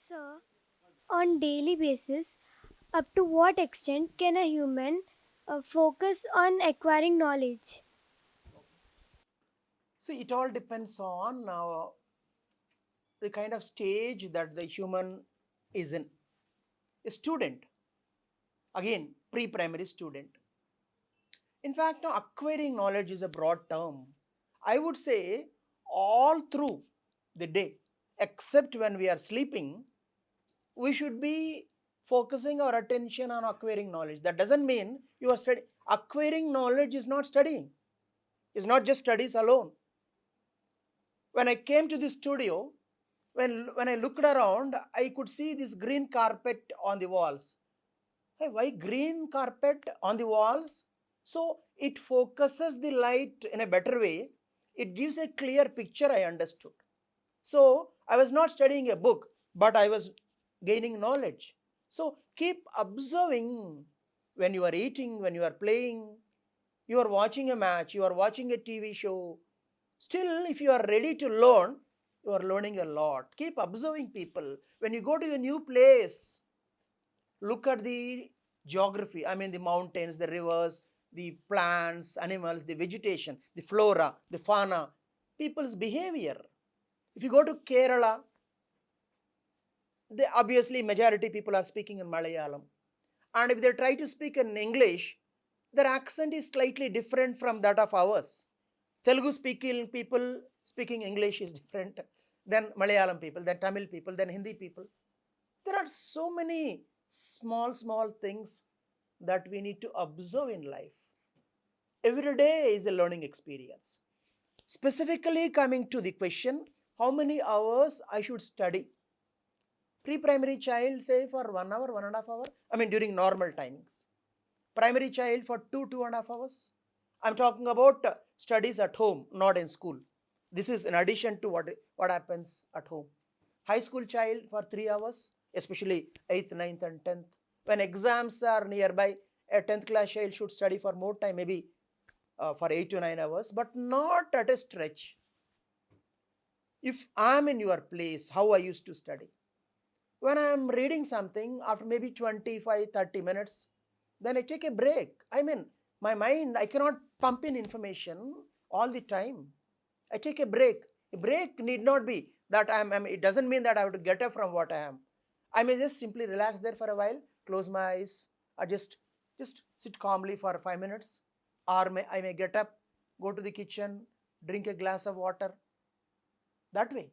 So, on daily basis, up to what extent can a human focus on acquiring knowledge? See, it all depends on the kind of stage that the human is in. A student, again, pre primary student. In fact, now acquiring knowledge is a broad term. I would say all through the day, except when we are sleeping, we should be focusing our attention on acquiring knowledge. That doesn't mean you are studying. Acquiring knowledge is not studying, it's not just studies alone. When I came to the studio, when I looked around, I could see this green carpet on the walls. Hey, why green carpet on the walls? So it focuses the light in a better way. It gives a clear picture, I understood. So I was not studying a book, but I was gaining knowledge. So keep observing when you are eating, when you are playing, you are watching a match, you are watching a TV show. Still, if you are ready to learn, you are learning a lot. Keep observing people. When you go to a new place, look at the geography. I mean, the mountains, the rivers, the plants, animals, the vegetation, the flora, the fauna, people's behavior. If you go to Kerala, they obviously majority people are speaking in Malayalam. And if they try to speak in English, their accent is slightly different from that of ours. Telugu speaking people speaking English is different than Malayalam people, than Tamil people, than Hindi people. There are so many small things that we need to observe in life. Every day is a learning experience. Specifically, coming to the question, how many hours I should study? Pre-primary child, say for 1 hour, 1.5 hour. I mean, during normal timings. Primary child for 2.5 hours. I'm talking about studies at home, not in school. This is in addition to what happens at home. High school child for 3 hours, especially 8th, ninth, and 10th. When exams are nearby, a 10th class child should study for more time, maybe for 8 to 9 hours, but not at a stretch. If I'm in your place, how I used to study. When I'm reading something, after maybe 25, 30 minutes, then I take a break. I mean, my mind, I cannot pump in information all the time. I take a break. A break need not be that it doesn't mean that I have to get up from what I am. I may just simply relax there for a while, close my eyes, or just sit calmly for 5 minutes. Or I may get up, go to the kitchen, drink a glass of water. That way.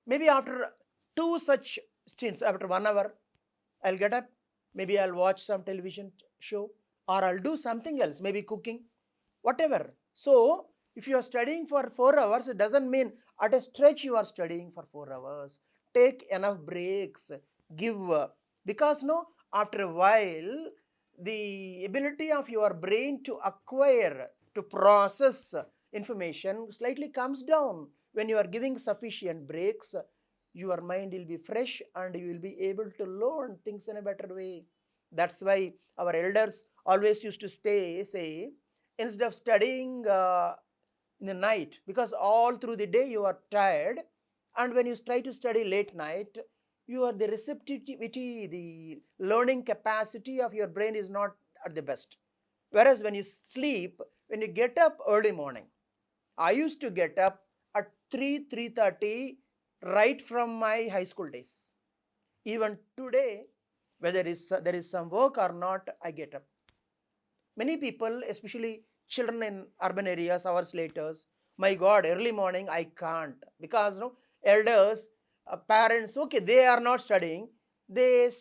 Maybe after two such stints, after 1 hour, I'll get up, maybe I'll watch some television show, or I'll do something else, maybe cooking, whatever. So, if you are studying for 4 hours, it doesn't mean at a stretch you are studying for 4 hours. Take enough breaks, give, because no, after a while, the ability of your brain to acquire, to process information slightly comes down. When you are giving sufficient breaks, your mind will be fresh and you will be able to learn things in a better way. That's why our elders always used to say, instead of studying in the night, because all through the day you are tired, and when you try to study late night, the receptivity, the learning capacity of your brain is not at the best. Whereas when you sleep, when you get up early morning, I used to get up at 3:30 right from my high school days. Even today, whether there is some work or not, I get up. Many people, especially children in urban areas, hours later, my God, early morning I can't, because elders, parents, okay, they are not studying. They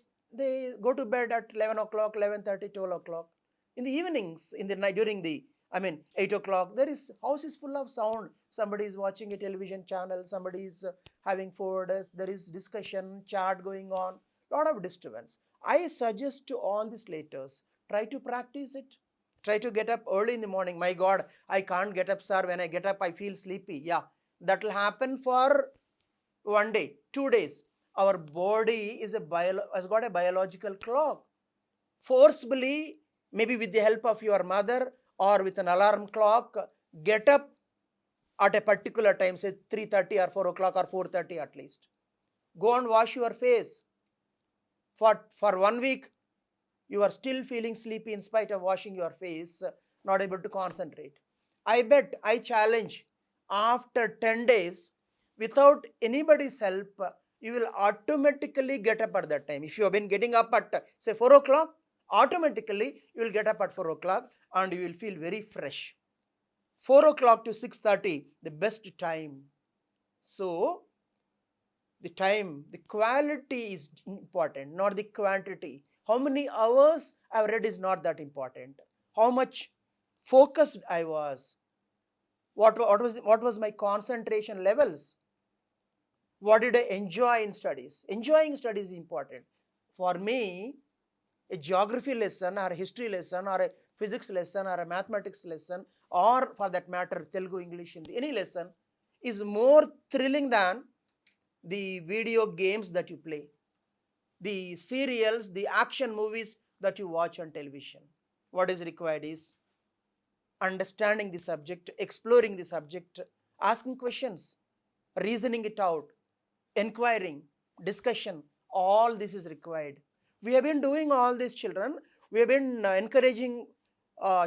go to bed at 11 o'clock, 11:30, 12 o'clock. In the evenings, in the night, during the, I mean, 8 o'clock, house is full of sound. Somebody is watching a television channel, somebody is having food, there is discussion, chat going on, lot of disturbance. I suggest to all these laters, try to practice it. Try to get up early in the morning. My God, I can't get up, sir. When I get up, I feel sleepy. Yeah, that will happen for 1 day, 2 days. Our body has got a biological clock. Forcibly, maybe with the help of your mother or with an alarm clock, get up at a particular time, say 3:30 or 4 o'clock or 4:30 at least. Go and wash your face. For 1 week, you are still feeling sleepy in spite of washing your face, not able to concentrate. I bet, I challenge, after 10 days, without anybody's help, you will automatically get up at that time. If you have been getting up at, say, 4 o'clock, automatically you will get up at 4 o'clock and you will feel very fresh. 4 o'clock to 6:30, the best time. So, the time, the quality is important, not the quantity. How many hours I've read is not that important. How much focused I was, what was my concentration levels, what did I enjoy in studies. Enjoying studies is important. For me, a geography lesson or a history lesson or a physics lesson or a mathematics lesson, or for that matter Telugu, English, Hindi, any lesson is more thrilling than the video games that you play, the serials, the action movies that you watch on television. What is required is understanding the subject, exploring the subject, asking questions, reasoning it out, inquiring, discussion. All this is required. We have been doing all this, children. We have been encouraging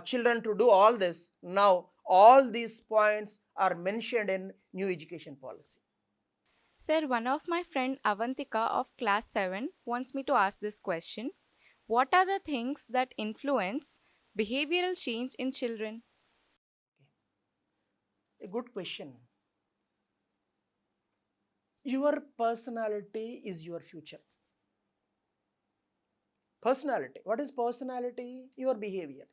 children to do all this. Now, all these points are mentioned in new education policy. Sir, one of my friend Avantika of class 7 wants me to ask this question. What are the things that influence behavioral change in children? A good question. Your personality is your future. Personality. What is personality? Your behavior.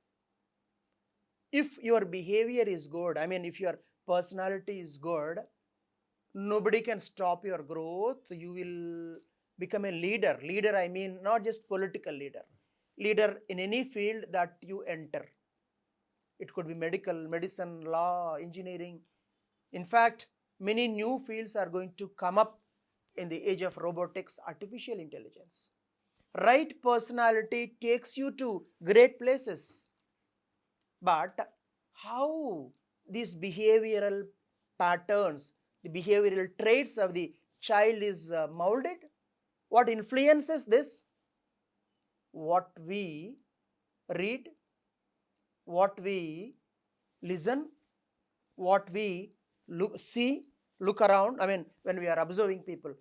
If your behavior is good, I mean, if your personality is good, nobody can stop your growth. You will become a leader. Leader, I mean, not just political leader. Leader in any field that you enter. It could be medical, medicine, law, engineering. In fact, many new fields are going to come up in the age of robotics, artificial intelligence. Right personality takes you to great places. But how these behavioral patterns, the behavioral traits of the child is molded? What influences this? What we read, what we listen, what we look around. I mean, when we are observing people,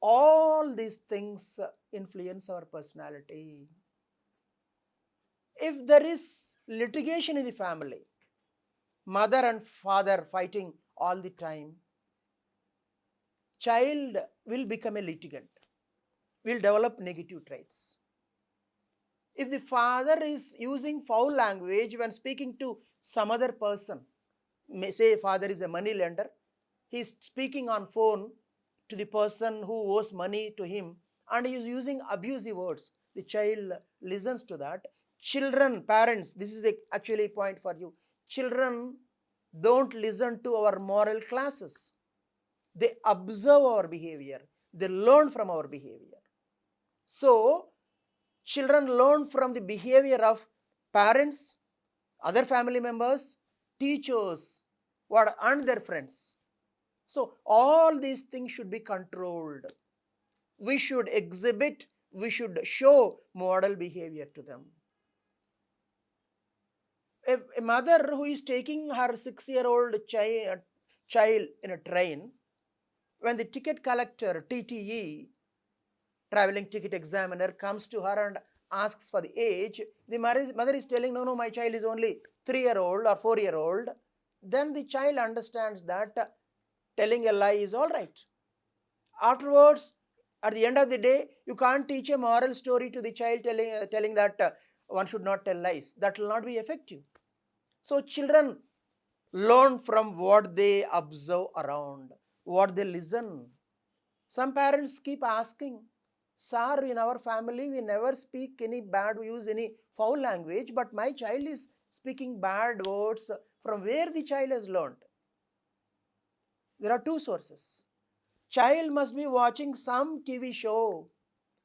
all these things influence our personality. If there is litigation in the family, mother and father fighting all the time, child will become a litigant, will develop negative traits. If the father is using foul language when speaking to some other person, say father is a money lender, he is speaking on phone to the person who owes money to him and he is using abusive words, the child listens to that. Children, parents, this is actually a point for you. Children don't listen to our moral classes. They observe our behavior. They learn from our behavior. So, children learn from the behavior of parents, other family members, teachers, and their friends. So, all these things should be controlled. We should exhibit, we should show model behavior to them. A mother who is taking her 6-year-old child in a train, when the ticket collector, TTE, traveling ticket examiner, comes to her and asks for the age, the mother is telling, no, my child is only 3-year-old or 4-year-old. Then the child understands that telling a lie is all right. Afterwards, at the end of the day, you can't teach a moral story to the child telling that one should not tell lies. That will not be effective. So children learn from what they observe around, what they listen. Some parents keep asking, sir, in our family we never speak any bad, we use any foul language, but my child is speaking bad words. From where the child has learned? There are two sources. Child must be watching some TV show,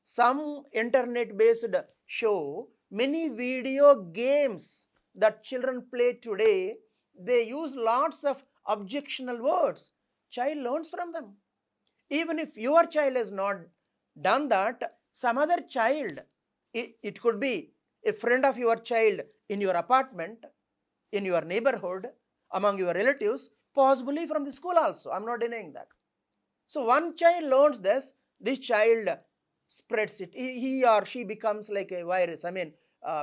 some internet-based show, many video games that children play today. They use lots of objectionable words. Child learns from them. Even if your child has not done that, some other child, it could be a friend of your child in your apartment, in your neighborhood, among your relatives, possibly from the school also. I'm not denying that. So one child learns this child spreads it. He or she becomes like a virus,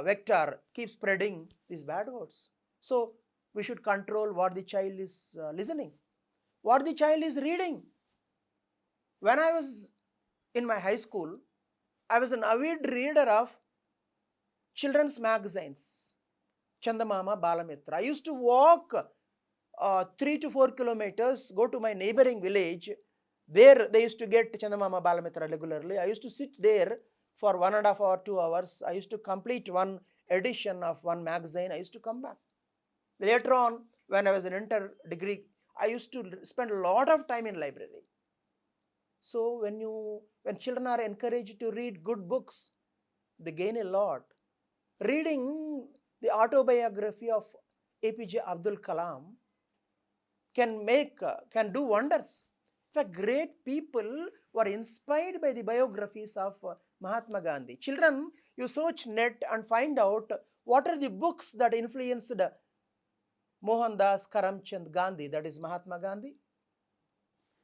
vector, keeps spreading these bad words. So we should control what the child is listening, what the child is reading. When I was in my high school, I was an avid reader of children's magazines, Chandamama, Balamitra. I used to walk 3 to 4 kilometers, go to my neighboring village. There they used to get Chandamama, Balamitra regularly. I used to sit there for 1.5 hours, 2 hours. I used to complete one edition of one magazine. I used to come back. Later on, when I was in inter degree, I used to spend a lot of time in library. So when children are encouraged to read good books, they gain a lot. Reading the autobiography of APJ Abdul Kalam can do wonders. In fact, great people were inspired by the biographies of Mahatma Gandhi. Children, you search net and find out what are the books that influenced Mohandas Karamchand Gandhi, that is Mahatma Gandhi.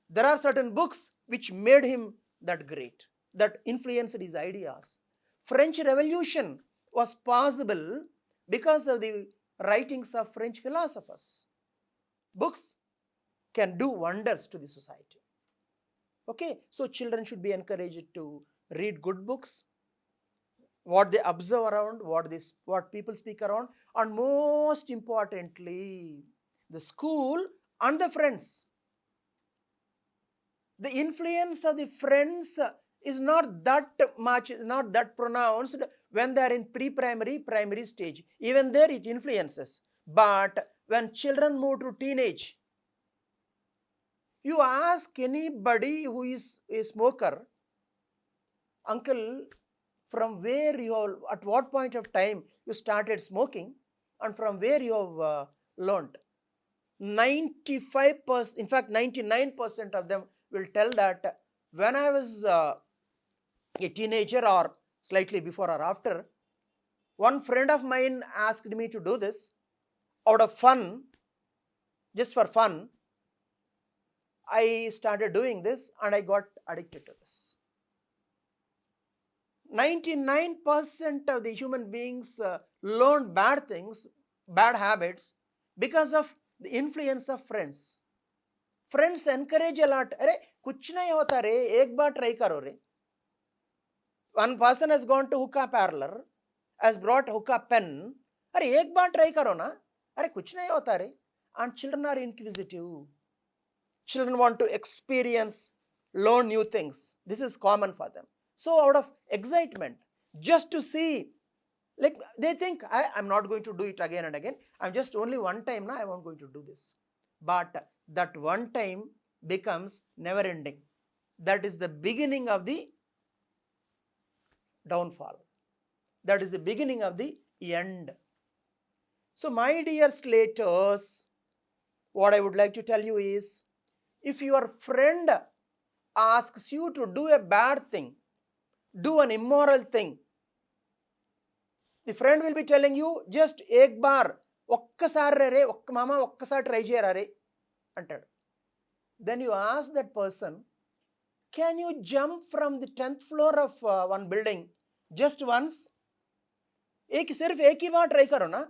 There are certain books which made him that great, that influenced his ideas. French Revolution was possible because of the writings of French philosophers. Books can do wonders to the society. Okay, so children should be encouraged to read good books, what they observe around, what people speak around, and most importantly, the school and the friends. The influence of the friends is not that much, not that pronounced when they are in pre-primary, primary stage. Even there it influences. But when children move to teenage, you ask anybody who is a smoker, uncle, from where you have, at what point of time you started smoking, and from where you have learned. 95%, in fact 99% of them will tell that when I was a teenager or slightly before or after, one friend of mine asked me to do this out of fun, just for fun. I started doing this and I got addicted to this. 99% of the human beings learn bad things, bad habits because of the influence of friends. Friends encourage a lot. अरे कुछ नहीं होता रे, एक बार try करो रे. One person has gone to hookah parlor, has brought hookah pen. अरे एक बार try करो ना. अरे कुछ नहीं होता रे. And children are inquisitive. Children want to experience, learn new things. This is common for them. So out of excitement, just to see, like they think, I'm not going to do it again and again. I'm just only one time now, I'm not going to do this. But that one time becomes never ending. That is the beginning of the downfall. That is the beginning of the end. So my dear slaters, what I would like to tell you is, if your friend asks you to do a bad thing, do an immoral thing, the friend will be telling you, just ek bar, ఒక్కసారి రే, మామ ఒక్కసారి try చేయరా రే అంటాడు. Then you ask that person, can you jump from the 10th floor of one building just once? सिर्फ एक ही बार try करो ना.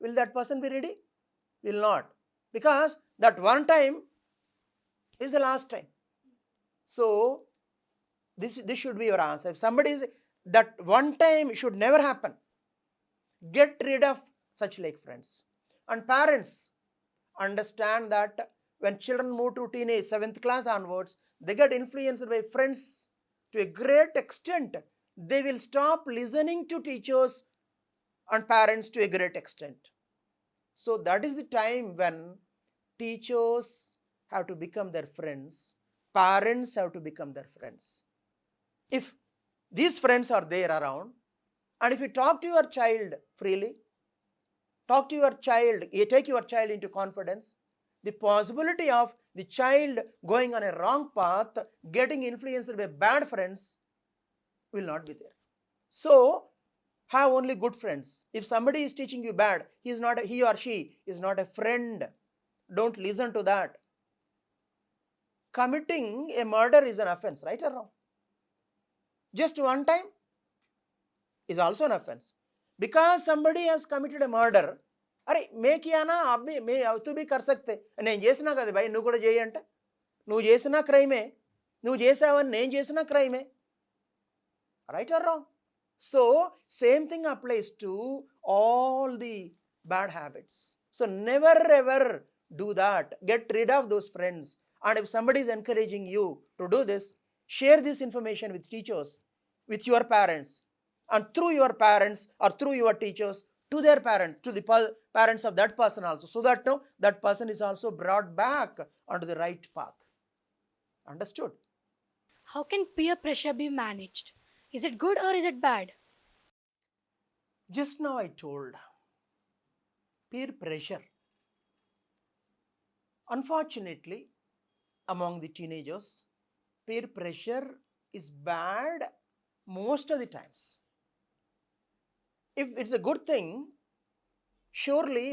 Will that person be ready? Will not. Because that one time is the last time. So this should be your answer. If somebody is, that one time should never happen. Get rid of such like friends. And parents, understand that when children move to teenage, 7th class onwards, they get influenced by friends to a great extent. They will stop listening to teachers and parents to a great extent. So that is the time when teachers have to become their friends, parents have to become their friends. If these friends are there around, and if you talk to your child freely, talk to your child, you take your child into confidence, the possibility of the child going on a wrong path, getting influenced by bad friends will not be there. So have only good friends. If somebody is teaching you bad, he or she is not a friend. Don't listen to that. Committing a murder is an offense, right or wrong? Just one time is also an offense. Because somebody has committed a murder, అరే మే Kiana అబ్బి మే తు B కర్ సక్తే నేను చేసినా కదా భయ్ నువ్వు కూడా చేయి అంటే నువ్వు చేసినా క్రైమే, నువ్వు చేసావని నేను చేసినా క్రైమే, right or wrong? So same thing applies to all the bad habits. So never ever do that. Get rid of those friends. And if somebody is encouraging you to do this, share this information with teachers, with your parents, and through your parents or through your teachers to their parents, to the parents of that person also, so that now that person is also brought back onto the right path. Understood? How can peer pressure be managed? Is it good or is it bad? Just now I told peer pressure. Unfortunately, among the teenagers, peer pressure is bad most of the times. If it's a good thing, surely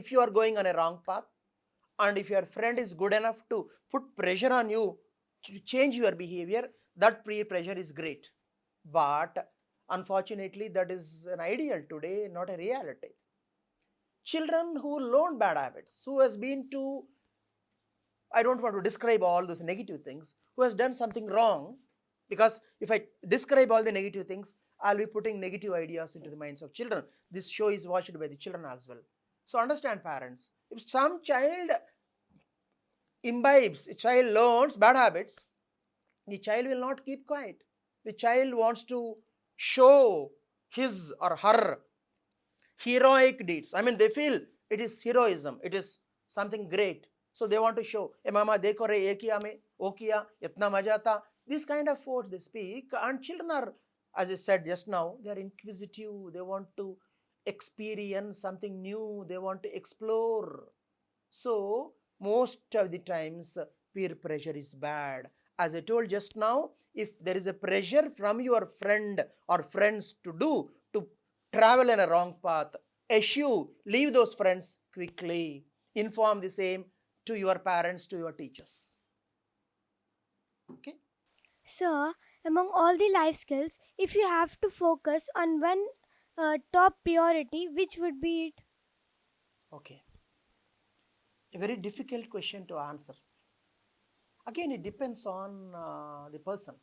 if you are going on a wrong path, and if your friend is good enough to put pressure on you to change your behavior, that peer pressure is great. But unfortunately, that is an ideal today, not a reality. Children who learn bad habits, who has been to, I don't want to describe all those negative things, who has done something wrong, because if I describe all the negative things, I'll be putting negative ideas into the minds of children. This show is watched by the children as well. So understand, parents, if some child imbibes, a child learns bad habits, the child will not keep quiet. The child wants to show his or her heroic deeds. I mean, they feel it is heroism, it is something great. So they want to show, "Hey mama, dekho re, ye kiya mein, wo kiya, itna maja tha." This kind of words they speak, and children are, as I said just now, they are inquisitive. They want to experience something new. They want to explore. So most of the times, peer pressure is bad. As I told just now, if there is a pressure from your friend or friends to travel in a wrong path, eschew, leave those friends quickly. Inform the same to your parents, to your teachers. Okay? Sir, among all the life skills, if you have to focus on one top priority, which would be it? Okay. A very difficult question to answer. Again, it depends on the person.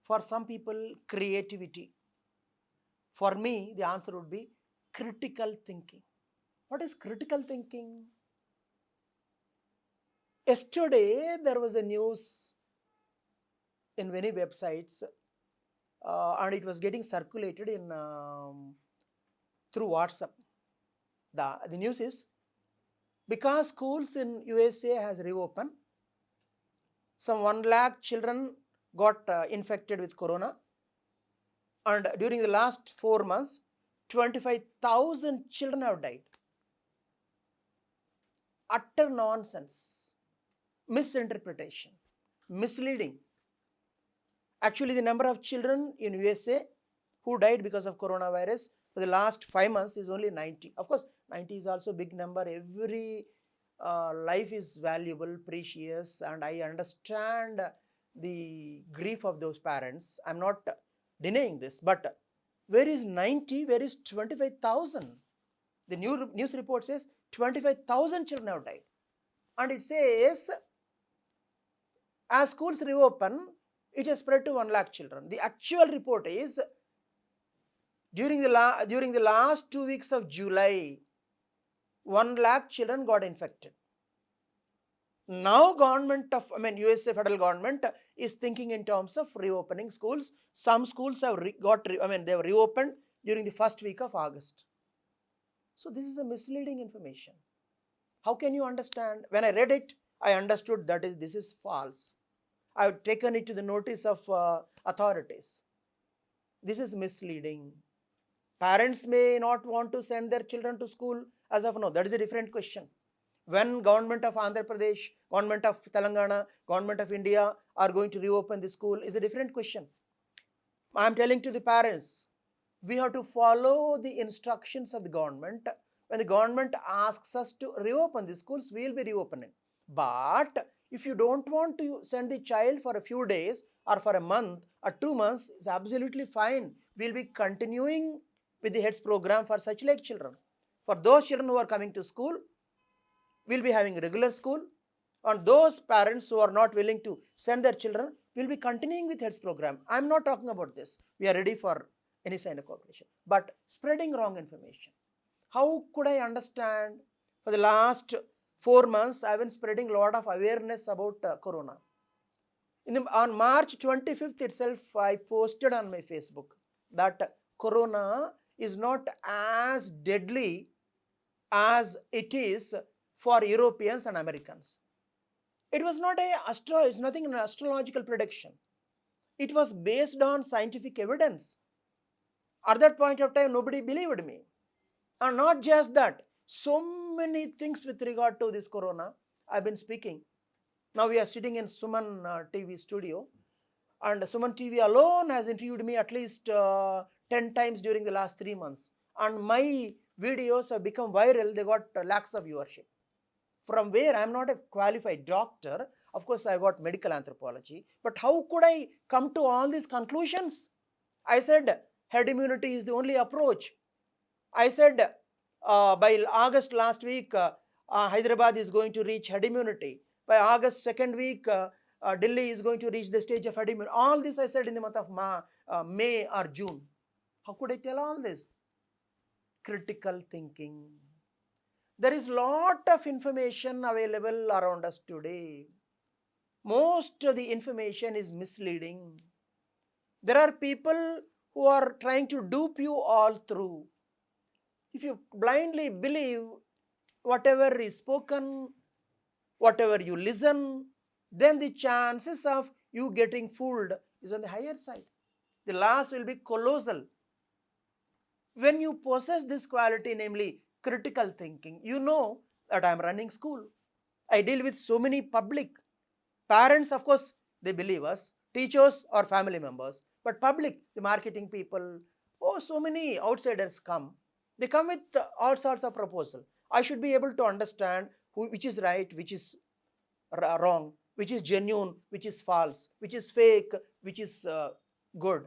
For some people, creativity. For me, the answer would be critical thinking. What is critical thinking? Yesterday, there was a news in many websites, and it was getting circulated in through WhatsApp. The news is, because schools in USA has reopened, some 1 lakh children got infected with corona, and during the last 4 months, 25,000 children have died. Utter nonsense, misinterpretation, misleading. Actually, the number of children in USA who died because of coronavirus for the last 5 months is only 90. Of course, 90 is also a big number. Every life is valuable, precious, and I understand the grief of those parents. I'm not denying this, but where is 90? Where is 25,000? The news report says 25,000 children have died. And it says, as schools reopen, it has spread to 1 lakh children. The actual report is, during the last 2 weeks of July, 1 lakh children got infected. Now USA federal government is thinking in terms of reopening schools. Some schools have they have reopened during the first week of August. So this is a misleading information. How can you understand? When I read it, I understood that this is false. I have taken it to the notice of authorities. This is misleading. Parents may not want to send their children to school as of now. That is a different question. when government of Andhra Pradesh, government of Telangana, government of India are going to reopen the school is a different question. I am telling to the parents, we have to follow the instructions of the government. When the government asks us to reopen the schools, we will be reopening. But if you don't want to send the child for a few days or for a month or 2 months, it's absolutely fine. We'll be continuing with the HEADS program for such like children. For those children who are coming to school, we'll be having regular school. And those parents who are not willing to send their children will be continuing with HEADS program. I'm not talking about this. We are ready for any kind of cooperation. But spreading wrong information. How could I understand? For the last 4 months, I've been spreading a lot of awareness about corona. On March 25th itself, I posted on my Facebook that corona is not as deadly as it is for Europeans and Americans. It was not it's nothing an astrological prediction. It was based on scientific evidence. At that point of time, nobody believed me. And not just that, so many things with regard to this corona I've been speaking. Now we are sitting in Suman TV studio, and Suman TV alone has interviewed me at least 10 times during the last 3 months. And my videos have become viral. They got lakhs of viewership. From where? I am not a qualified doctor. Of course, I got medical anthropology. But how could I come to all these conclusions? I said herd immunity is the only approach. I said by August last week, Hyderabad is going to reach herd immunity. By August second week, Delhi is going to reach the stage of herd immunity. All this I said in the month of May or June. How could I tell all this? Critical thinking. There is lot of information available around us today. Most of the information is misleading. There are people who are trying to dupe you all through. If you blindly believe whatever is spoken, whatever you listen, then the chances of you getting fooled is on the higher side. The loss will be colossal. When you possess this quality, namely critical thinking, you know that I am running school. I deal with so many public. Parents, of course, they believe us. Teachers or family members. But public, the marketing people, so many outsiders come. They come with all sorts of proposal. I should be able to understand which is right, which is wrong, which is genuine, which is false, which is fake, which is good.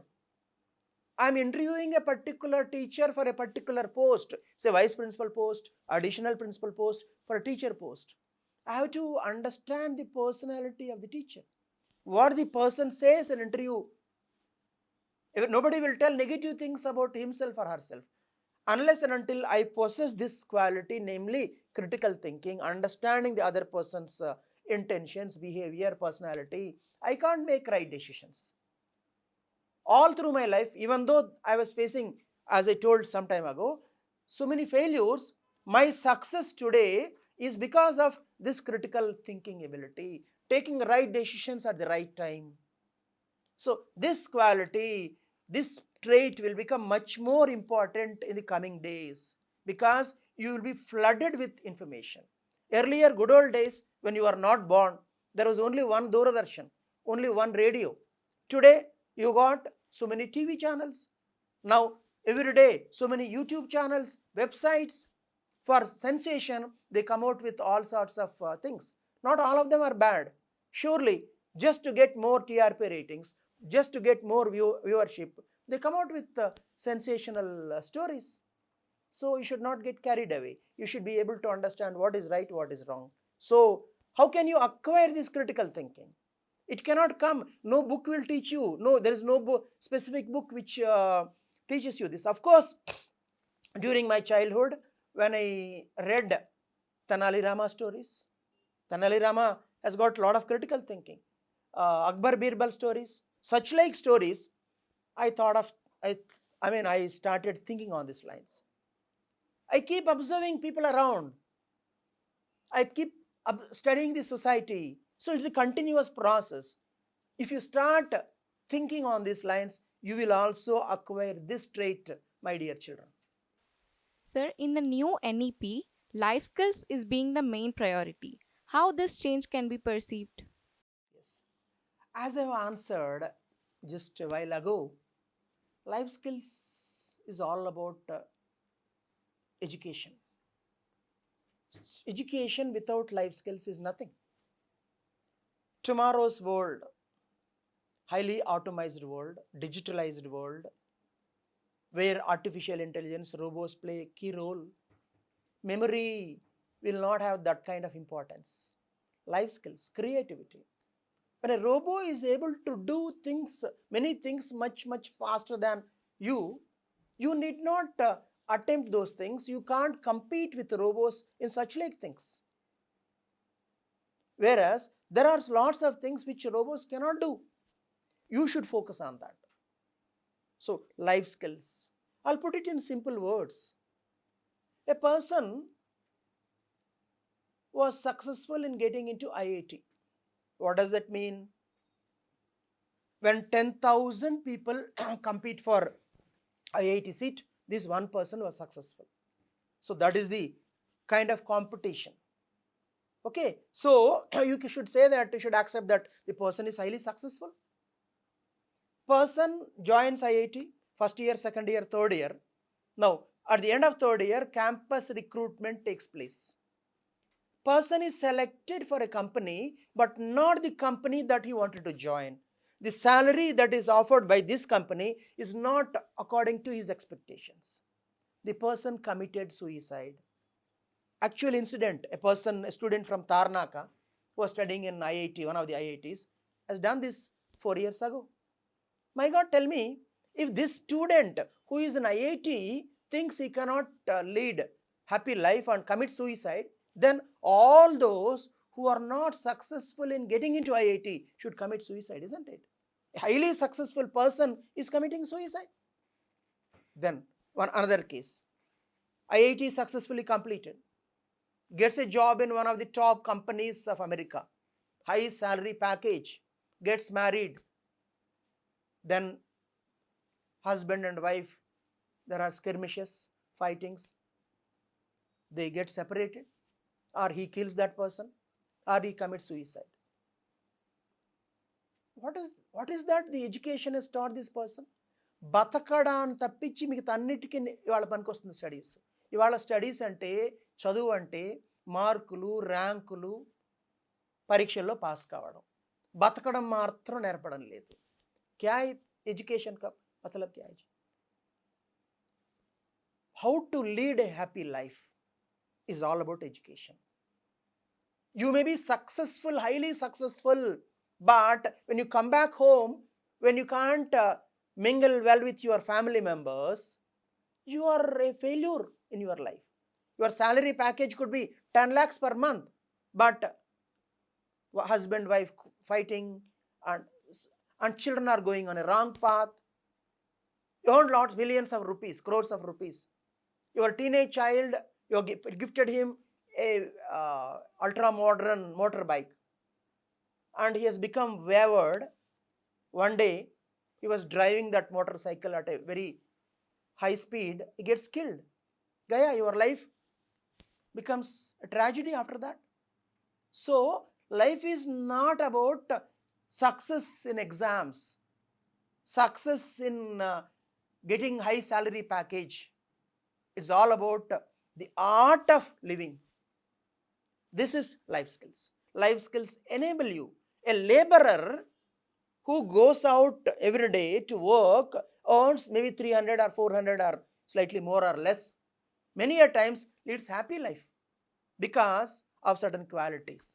I'm interviewing a particular teacher for a particular post, say vice principal post, additional principal post, for a teacher post. I have to understand the personality of the teacher. What the person says in interview. Nobody will tell negative things about himself or herself. Unless and until I possess this quality, namely critical thinking, understanding the other person's intentions, behavior, personality, I can't make right decisions. All through my life, even though I was facing, as I told some time ago, so many failures, my success today is because of this critical thinking ability, taking right decisions at the right time. So this quality, this trait will become much more important in the coming days because you will be flooded with information. Earlier, good old days, when you were not born, there was only one Doordarshan, only one radio. Today, you got so many TV channels. Now, every day, so many YouTube channels, websites. For sensation, they come out with all sorts of things. Not all of them are bad. Surely, just to get more TRP ratings, just to get more viewership, they come out with sensational stories. So, you should not get carried away. You should be able to understand what is right, what is wrong. So, how can you acquire this critical thinking? It cannot come. No book will teach you. No, there is no specific book which teaches you this. Of course, during my childhood, when I read Tenali Rama stories, Tenali Rama has got a lot of critical thinking. Akbar Birbal stories, such like stories, I thought of, I started thinking on these lines. I keep observing people around. I keep studying the society. So it's a continuous process. If you start thinking on these lines, you will also acquire this trait, my dear children. Sir, in the new NEP, life skills is being the main priority. How this change can be perceived? Yes. As I've answered just a while ago, life skills is all about education. Education without life skills is nothing. Tomorrow's world, highly automized world, digitalized world, where artificial intelligence, robots play a key role, memory will not have that kind of importance. Life skills, creativity. When a robot is able to do things, many things much faster than you, you need not attempt those things. You can't compete with robots in such like things. Whereas there are lots of things which robots cannot do. You should focus on that. So, life skills. I'll put it in simple words. A person was successful in getting into IIT. What does that mean? When 10,000 people compete for IIT seat, this one person was successful. So that is the kind of competition. Okay, so you should say that, you should accept that the person is highly successful. Person joins IIT, first year, second year, third year. Now, at the end of third year, campus recruitment takes place. Person is selected for a company, but not the company that he wanted to join. The salary that is offered by this company is not according to his expectations. The person committed suicide. Actual incident, a student from Tarnaka who was studying in IIT, one of the IITs, has done this 4 years ago. My God, tell me, if this student who is in IIT thinks he cannot lead happy life and commit suicide, then all those who are not successful in getting into IIT should commit suicide, isn't it? A highly successful person is committing suicide. Then another case, IIT successfully completed, gets a job in one of the top companies of America, high salary package, gets married, then husband and wife, there are skirmishes, fightings, they get separated, or he kills that person, or he commits suicide. What is that the education has taught this person? బతకడాన్ని తప్పించి మిగతా అన్నిటికీ ఇవాళ పనికొస్తుంది studies. ఇవాళ studies అంటే, చదువు అంటే మార్కులు, ర్యాంకులు, పరీక్షల్లో పాస్ కావడం, బతకడం మాత్రం నేర్పడం లేదు. క్యా ఎడ్యుకేషన్ కా మతలబ్ క్యా? How to lead a happy life is all about education. You may be successful, highly successful, but when you come back home, when you can't mingle well with your family members, you are a failure in your life. Your salary package could be 10 lakhs per month, but husband, wife fighting, and children are going on a wrong path. You earned lots, millions of rupees, crores of rupees. Your teenage child, you gifted him a ultra modern motorbike, and he has become wayward. One day he was driving that motorcycle at a very high speed, he gets killed. Gaya, your life becomes a tragedy after that. So life is not about success in exams, success in getting high salary package. It's all about the art of living. This is life skills. Life skills enable you. A laborer who goes out every day to work earns maybe 300 or 400 or slightly more or less. Many a times leads happy life because of certain qualities.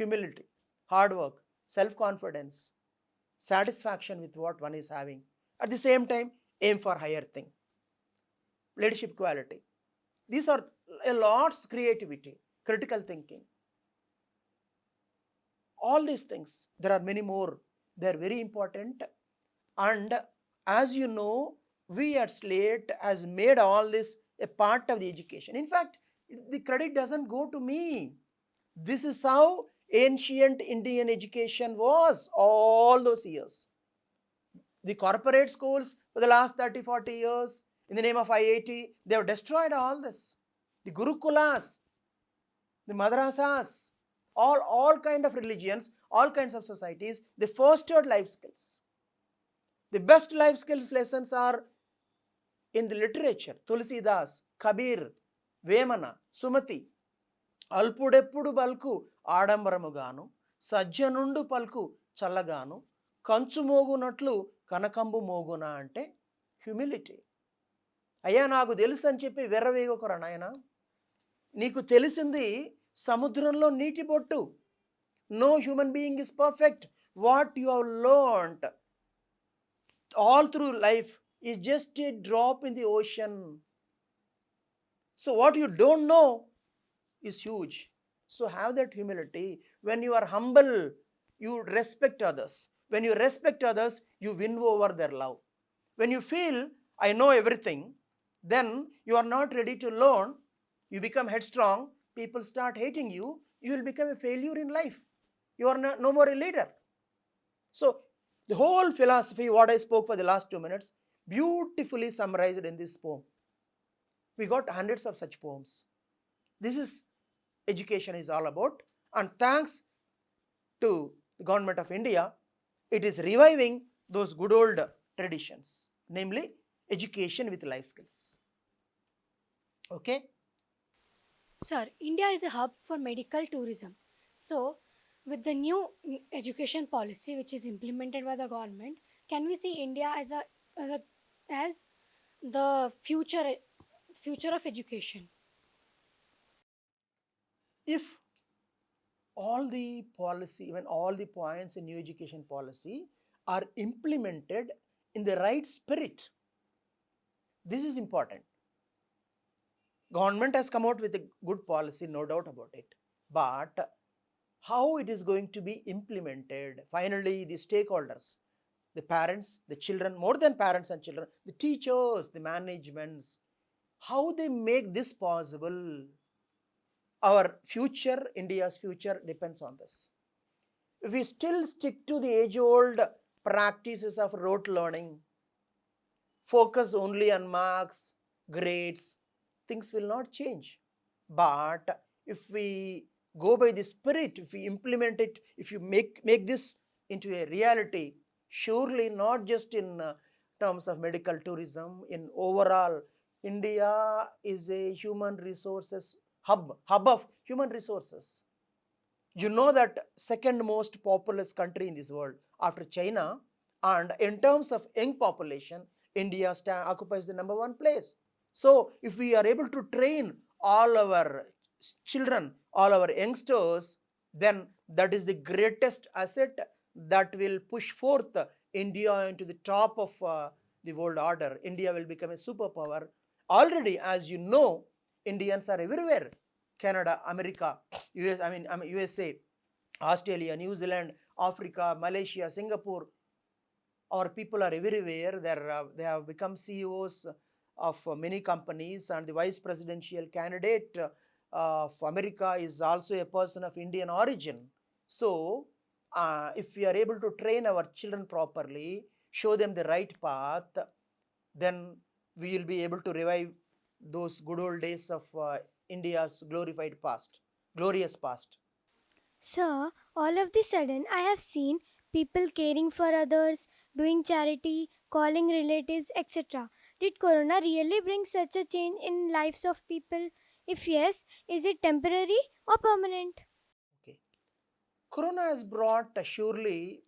Humility, hard work, self-confidence, satisfaction with what one is having. At the same time, aim for higher thing. Leadership quality. These are a lot's creativity, critical thinking. All these things, there are many more. They are very important. And as you know, we at Slate has made all this a part of the education. In fact, the credit doesn't go to me. This is how ancient Indian education was all those years. The corporate schools for the last 30, 40 years, in the name of IIT, they have destroyed all this. the Gurukulas, the madrasas, all kind of religions, all kinds of societies, they fostered life skills. The best life skills lessons are in the literature. Tulsidas, Kabir, Vemana, Sumati. అల్పుడెప్పుడు పలుకు ఆడంబరముగాను, సజ్జనుండు పలుకు చల్లగాను, కంచు మోగునట్లు కనకంబు మోగునా అంటే humility. అయ్యా నాకు తెలుసు అని చెప్పి వెర్రవేగొకరా నాయన. నీకు తెలిసింది సముద్రంలో నీటి బొట్టు. No human being is perfect. What you have learned all through life is just a drop in the ocean. So what you don't know is huge. So have that humility. When you are humble, you respect others. When you respect others, you win over their love. When you feel I know everything, then you are not ready to learn. You become headstrong. People start hating you. You will become a failure in life. You are no more a leader. So the whole philosophy, what I spoke for the last 2 minutes, beautifully summarized in this poem. We got hundreds of such poems. This is education is all about, and thanks to the government of India, it is reviving those good old traditions, namely education with life skills. Okay? Sir, India is a hub for medical tourism. So, with the new education policy which is implemented by the government, can we see India as the future of education? If all the policy, even all the points in new education policy are implemented in the right spirit, this is important. Government has come out with a good policy, no doubt about it, but how it is going to be implemented, finally the stakeholders, the parents, the children, more than parents and children, the teachers, the managements, how they make this possible. Our future, India's future depends on this. If we still stick to the age-old practices of rote learning, focus only on marks, grades, things will not change. But if we go by the spirit, if we implement it, if you make this into a reality, surely not just in terms of medical tourism, in overall, India is a human resources hub of human resources. You know that second most populous country in this world after China, and in terms of young population, India occupies the number 1 place. So if we are able to train all our children, all our youngsters, then that is the greatest asset that will push forth India into the top of the world order. India will become a superpower. Already, as you know, Indians are everywhere. Canada, America, USA, Australia, New Zealand, Africa, Malaysia, Singapore. Our people are everywhere. They have become CEOs of many companies, and the vice presidential candidate of America is also a person of Indian origin. So if we are able to train our children properly, show them the right path, then we will be able to revive those good old days of India's glorious past. Sir, all of the sudden I have seen people caring for others, doing charity, calling relatives, etc. Did Corona really bring such a change in lives of people? If yes, is it temporary or permanent? Okay. Corona has brought surely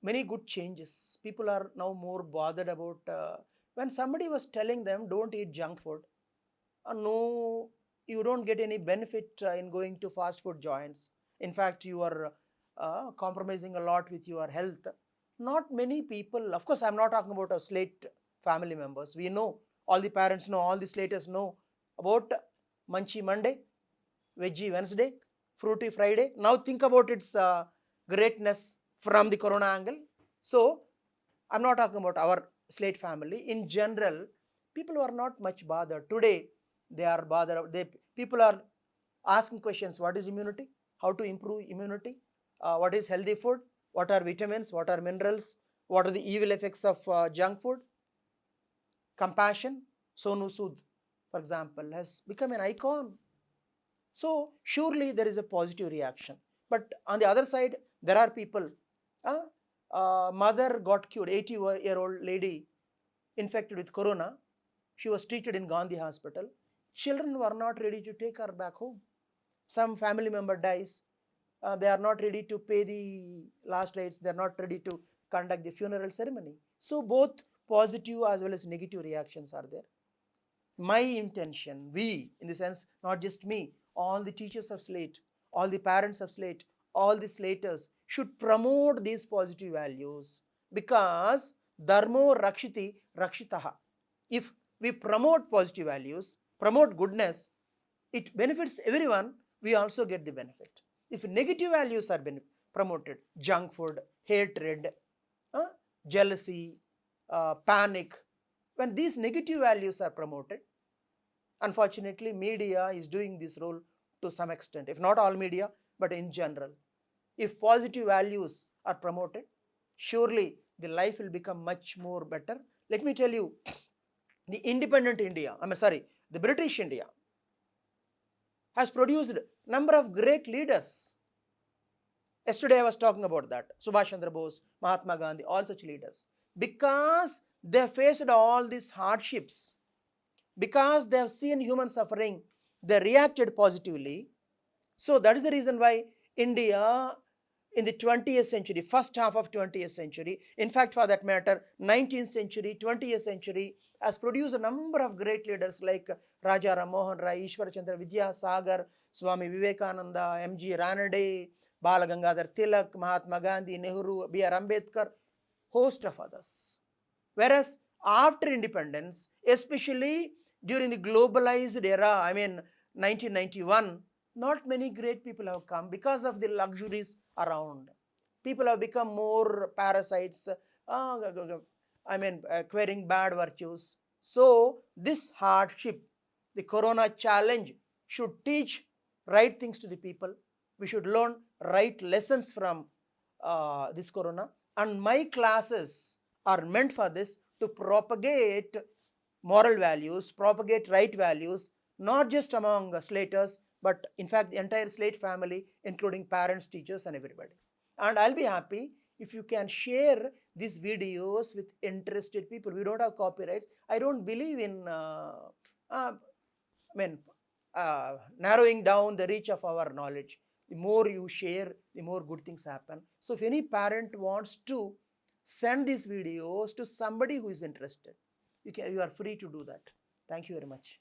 many good changes. People are now more bothered about when somebody was telling them don't eat junk food, no, you don't get any benefit in going to fast food joints. In fact, you are compromising a lot with your health. Not many people, of course I'm not talking about our Slate family members. We know, all the parents know, all the Slaters know about Munchie Monday, Veggie Wednesday, Fruity Friday. Now think about its greatness from the Corona angle. So I'm not talking about our Slate family. In general, people are not much bothered. Today, they are bothered. People are asking questions. What is immunity? How to improve immunity? What is healthy food? What are vitamins? What are minerals? What are the evil effects of junk food? Compassion, Sonu Sood. for example, has become an icon. So surely there is a positive reaction. But on the other side, there are people. Mother got cured, 80-year-old lady infected with corona. She was treated in Gandhi hospital. Children were not ready to take her back home. Some family member dies. They are not ready to pay the last rites. They are not ready to conduct the funeral ceremony. So both positive as well as negative reactions are there. My intention, we, in the sense, not just me, all the teachers of Slate, all the parents of Slate, all the Slaters should promote these positive values, because dharmo rakshiti rakshitaha. If we promote positive values, promote goodness, it benefits everyone, we also get the benefit. If negative values are promoted, junk food, hatred, jealousy, panic, when these negative values are promoted, unfortunately, media is doing this role to some extent, if not all media, but in general. If positive values are promoted, surely the life will become much more better. Let me tell you, the independent India, the British India has produced number of great leaders. Yesterday I was talking about that. Subhash Chandra Bose, Mahatma Gandhi, all such leaders. Because they faced all these hardships, because they have seen human suffering, they reacted positively. So that is the reason why India in the 20th century, first half of 20th century, in fact for that matter 19th century, 20th century, has produced a number of great leaders like Raja Ram Mohan Rai, Ishwar Chandra Vidyasagar, Swami Vivekananda, M.G. Ranade, Bal Gangadhar Tilak, Mahatma Gandhi, Nehru, B.R. Ambedkar, host of others. Whereas after independence, especially during the globalized era, 1991, not many great people have come because of the luxuries around. People have become more parasites, acquiring bad virtues. So this hardship, the corona challenge, should teach right things to the people. We should learn right lessons from this corona. And my classes are meant for this, to propagate moral values, propagate right values, not just among Slaters, but in fact the entire Slate family, including parents, teachers, and everybody. And I'll be happy if you can share these videos with interested people. We don't have copyrights. I don't believe in narrowing down the reach of our knowledge. The more you share, the more good things happen. So if any parent wants to send these videos to somebody who is interested, you are free to do that. Thank you very much.